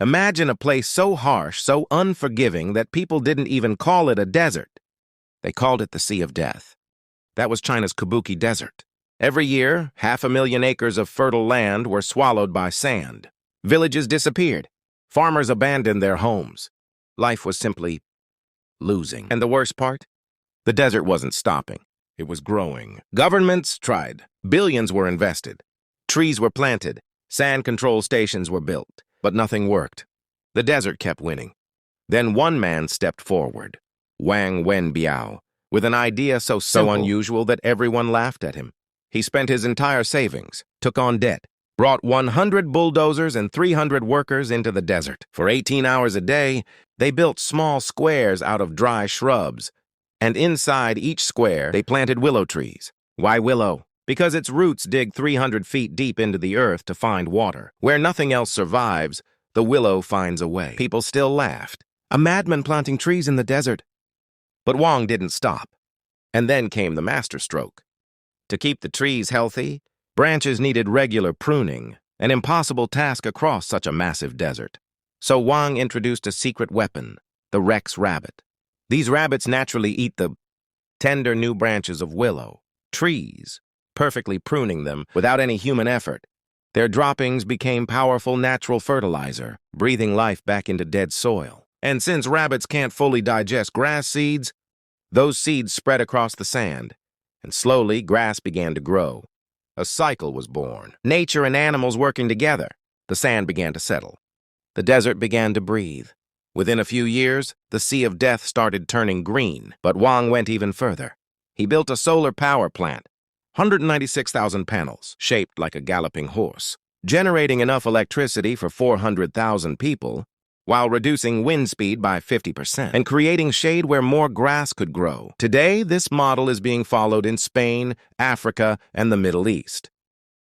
Imagine a place so harsh, so unforgiving that people didn't even call it a desert. They called it the Sea of Death. That was China's Kubuqi Desert. Every year, 500,000 acres of fertile land were swallowed by sand. Villages disappeared. Farmers abandoned their homes. Life was simply losing. And the worst part? The desert wasn't stopping. It was growing. Governments tried. Billions were invested. Trees were planted. Sand control stations were built. But nothing worked. The desert kept winning. Then one man stepped forward, Wang Wenbiao, with an idea so unusual that everyone laughed at him. He spent his entire savings, took on debt, brought 100 bulldozers and 300 workers into the desert. For 18 hours a day, they built small squares out of dry shrubs, and inside each square, they planted willow trees. Why willow? Because its roots dig 300 feet deep into the earth to find water. Where nothing else survives, the willow finds a way. People still laughed. A madman planting trees in the desert. But Wang didn't stop. And then came the masterstroke. To keep the trees healthy, branches needed regular pruning, an impossible task across such a massive desert. So Wang introduced a secret weapon, the Rex rabbit. These rabbits naturally eat the tender new branches of willow, trees, perfectly pruning them without any human effort. Their droppings became powerful natural fertilizer, breathing life back into dead soil. And since rabbits can't fully digest grass seeds, those seeds spread across the sand, and slowly grass began to grow. A cycle was born. Nature and animals working together. The sand began to settle. The desert began to breathe. Within a few years, the Sea of Death started turning green, but Wang went even further. He built a solar power plant, 196,000 panels, shaped like a galloping horse, generating enough electricity for 400,000 people, while reducing wind speed by 50% and creating shade where more grass could grow. Today, this model is being followed in Spain, Africa, and the Middle East.